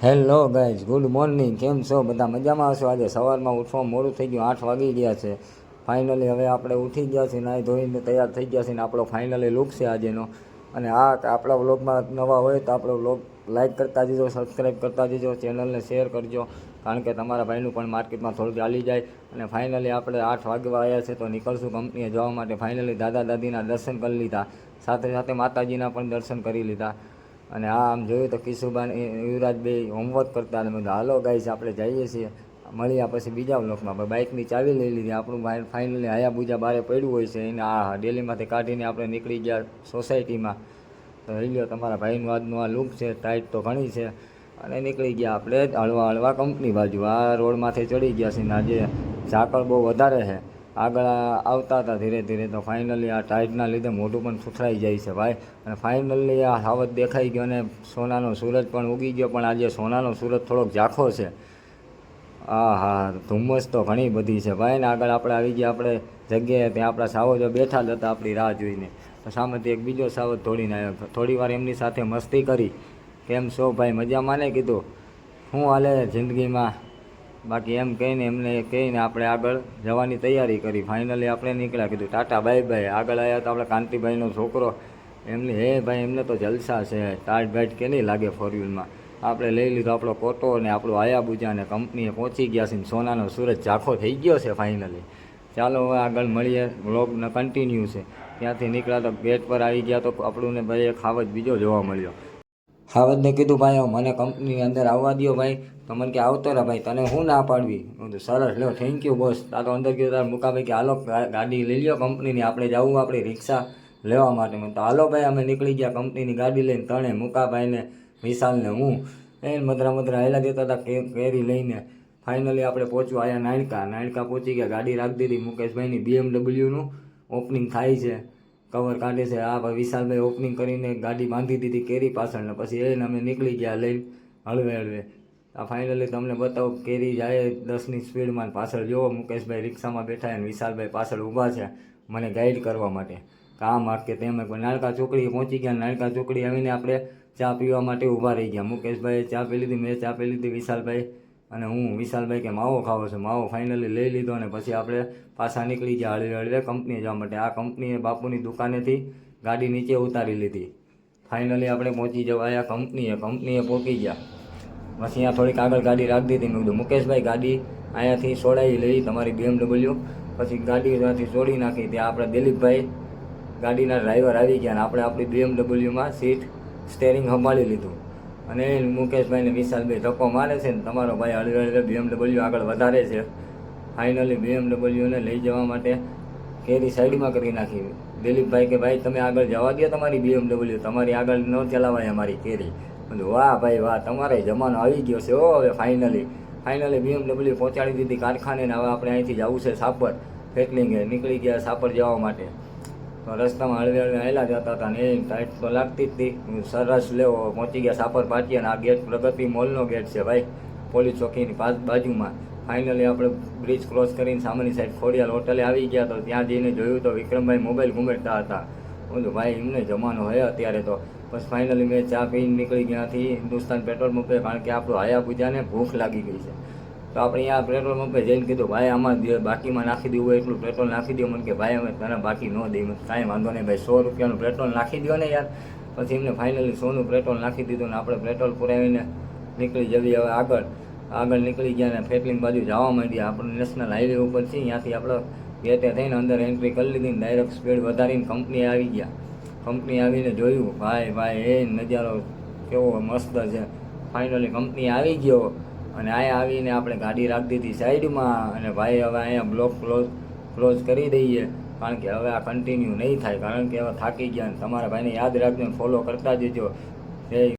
Hello guys, good morning. કેમ છો બધા? મજામાં હશો? આજે સવારમાં ઉઠવા મોડું થઈ ગયું, 8 વાગી ગયા છે. ફાઇનલી હવે આપણે ઉઠી ગયા છીએ, નાહી ધોઈને તૈયાર થઈ ગયા છીએ ને આપણો ફાઇનલી લુક છે આજેનો. અને આપણા વ્લોગમાં નવા હોય તો આપણો વ્લોગ લાઇક કરતા જજો, સબસ્ક્રાઈબ કરતા જજો, ચેનલને શેર કરજો, કારણ કે તમારા ભાઈનું પણ માર્કેટમાં થોડું ચાલી જાય. અને ફાઇનલી આપણે 8 વાગવા આવ્યા છે તો નીકળશું કંપનીએ જવા માટે. ફાઇનલી દાદા દાદીના દર્શન કરી લીધા, સાથે સાથે માતાજીના પણ દર્શન કરી લીધા. અને આમ જોયું તો કિશુબા યુવરાજભાઈ હોમવર્ક કરતા અને બધા હાલો ગાઈસ આપણે જઈએ છીએ. મળ્યા પછી બીજા બ્લોકમાં બાઇકની ચાવી લઈ લીધી. આપણું ફાઇનલી હાયાબુજા બારે પડ્યું હોય છે એને આ ડેલીમાંથી કાઢીને આપણે નીકળી ગયા સોસાયટીમાં. તો લઈ લો, તમારા ભાઈનું આજનું આ લુક છે. ટાઈટ તો ઘણી છે અને નીકળી ગયા આપણે હળવા હળવા કંપની બાજુ. આ રોડમાંથી ચડી ગયા છે ને આજે ઝાકળ બહુ વધારે છે. આગળ આવતા હતા ધીરે ધીરે તો ફાઇનલી આ ટાઈટના લીધે મોઢું પણ સુથરાઈ જાય છે ભાઈ. અને ફાઇનલી આ સાવત દેખાઈ ગયો અને સોનાનો સૂરજ પણ ઉગી ગયો. પણ આજે સોનાનો સૂરજ થોડોક ઝાંખો છે. હા, ધુમ્મસ તો ઘણી બધી છે ભાઈ. ને આગળ આપણે આવી ગયા આપણે જગ્યાએ, ત્યાં આપણા સાવજો બેઠા જ હતા આપણી રાહ જોઈને. તો સામેથી એક બીજો સાવજ દોડીને આવ્યો. થોડી વાર એમની સાથે મસ્તી કરી. કેમ છો ભાઈ, મજામાં ને? કીધું શું હાલે જિંદગીમાં, બાકી એમ કહીને એમને કહીને આપણે આગળ જવાની તૈયારી કરી. ફાઇનલી આપણે નીકળ્યા. કીધું ટાટા બાય બાય. આગળ આવ્યા તો આપણે કાંતિભાઈનો છોકરો, એમની હે ભાઈ એમને તો જલસા છે. ટાટ બાઇટ કે નહીં લાગે ફોરવ્હીલમાં. આપણે લઈ લીધો આપણો કોટો અને આપણું હાયાબુજા અને કંપનીએ પહોંચી ગયા છે. સોનાનો સૂરજ ઝાંખો થઈ ગયો છે ફાઇનલી. ચાલો હવે આગળ મળીએ, વ્લોગને કન્ટિન્યુ છે. ત્યાંથી નીકળ્યા તો ગેટ પર આવી ગયા તો આપણને ભાઈ એક ખાવજ બીજો જોવા મળ્યો. ખાવજને કીધું ભાઈ મને કંપનીની અંદર આવવા દો ભાઈ. તો મને કે આવતો રહે ભાઈ, તને શું ના પાડવી? હું સરસ, લો થેન્ક યુ બોસ. તારો અંદર ગયો તાર મુકાભાઈ કે હાલો ગાડી લઈ લો કંપનીની, આપણે જવું આપણી રિક્ષા લેવા માટે. તો હાલો ભાઈ, અમે નીકળી ગયા કંપનીની ગાડી લઈને. ત્રણે મુકાભાઈને, વિશાલને હું મધરા હાલ્યા દેતા હતા કેરી લઈને. ફાઇનલી આપણે પહોંચ્યું આયા નાયણકા પહોંચી ગયા. ગાડી રાખી દીધી. મુકેશભાઈની BMW ઓપનિંગ થાય છે, કવર કાઢે છે. આ ભાઈ વિશાલભાઈ ઓપનિંગ કરીને ગાડી બાંધી દીધી કેરી પાછળ ને પછી એને અમે નીકળી ગયા લઈને હળવે હળવે. આ ફાઇનલી તમને બતાવું, કેરી જાય 10ની સ્પીડમાં. પાછળ જુઓ મુકેશભાઈ રિક્ષામાં બેઠા અને વિશાલભાઈ પાછળ ઊભા છે મને ગાઈડ કરવા માટે. કામ કે તેમ નાનકા ચોકડીએ પહોંચી ગયા. નાનકા ચોકડી આવીને આપણે ચા પીવા માટે ઊભા રહી ગયા. મુકેશભાઈએ ચા પી લીધી, મેં ચા પી લીધી, વિશાલભાઈ અને હું. વિશાલભાઈ કે માવો ખાવો છે. માવો ફાઇનલી લઈ લીધો અને પછી આપણે પાછા નીકળી ગયા હળવે હળવે કંપનીએ જવા માટે. આ કંપનીએ બાપુની દુકાનેથી ગાડી નીચે ઉતારી લીધી. ફાઇનલી આપણે પહોંચી જવાયા કંપનીએ પહોંચી ગયા. પછી અહીંયા થોડીક આગળ ગાડી રાખી દીધી. મેં કીધું મુકેશભાઈ ગાડી અહીંયાથી છોડાવી લઈ તમારી BMW. પછી ગાડી ત્યાંથી છોડી નાખી. ત્યાં આપણે દિલીપભાઈ ગાડીના ડ્રાઈવર આવી ગયા અને આપણે આપણી BMWમાં સીટ સ્ટેરિંગ સંભાળી લીધું. અને મુકેશભાઈને વિશાલભાઈ ધક્કો મારે છે ને તમારો ભાઈ હળવે હળવે BMW આગળ વધારે છે. ફાઇનલી BMWને લઈ જવા માટે કેરી સાઈડમાં કરી નાખી. દિલીપભાઈ કે ભાઈ તમે આગળ જવા દો તમારી BMW, તમારી આગળ ન ચલાવાય અમારી કેરી. બધું વાહ ભાઈ વાહ, તમારે જમાનો આવી ગયો છે. હવે ફાઇનલી BMW પહોંચાડી દીધી કારખાને. હવે આપણે અહીંથી જવું છે સાપર ફેકલિંગે. નીકળી ગયા સાપર જવા માટે. તો રસ્તામાં હળવે હળવે આવેલા જતા હતા ને એ ટાઈટ તો લાગતી જ હતી. સરસ લેવો પહોંચી ગયા સાપર પાટીએ. અને આ ગેટ પ્રગતિ મોલનો ગેટ છે ભાઈ, પોલીસ ચોકીની બાજુમાં. ફાઇનલી આપણે બ્રિજ ક્રોસ કરીને સામેની સાઈડ ખોડિયાલ હોટલે આવી ગયા. તો ત્યાં જઈને જોયું તો વિક્રમભાઈ મોબાઈલ ઘૂમેડતા હતા. બોલું ભાઈ એમને જમાનો હોય અત્યારે તો. બસ ફાઇનલી મેં ચા પીને નીકળી ગયાથી હિન્દુસ્તાન પેટ્રોલ પંપે, કારણ કે આપણું હાયાબુજાને ભૂખ લાગી ગઈ છે. તો આપણે અહીંયા પેટ્રોલ પંપે જઈને કીધું ભાઈ આમાં બાકીમાં નાખી દેવું હોય એટલું પેટ્રોલ નાખી દો. મને કે ભાઈ અમે તને બાકી ન દઈએ. કાંઈ વાંધો નહીં ભાઈ, 100 રૂપિયાનું પેટ્રોલ નાખી દો ને યાર. પછી એમને ફાઇનલી 100નું પેટ્રોલ નાખી દીધું ને આપણે પેટ્રોલ પુરાવીને નીકળી જવી હવે આગળ નીકળી ગયા ને ફેકલિંગ બાજુ જવા માંડ્યા. આપણે નેશનલ હાઈવે ઉપર છીએ, ત્યાંથી આપણે ગેટે થઈને અંદર એન્ટ્રી કરી લીધી. ડાયરેક્ટ સ્પીડ વધારીને કંપનીએ આવી ગયા. કંપની આવીને જોયું ભાઈ એ નજારો કેવો મસ્ત છે. ફાઇનલી કંપની આવી ગયો અને અહીંયા આવીને આપણે ગાડી રાખી દીધી સાઈડમાં. અને ભાઈ હવે અહીંયા બ્લોક ક્લોઝ કરી દઈએ, કારણ કે હવે આ કન્ટિન્યુ નહીં થાય, કારણ કે હવે થાકી ગયા. તમારા ભાઈને યાદ રાખજો, ફોલો કરતા જજો. જય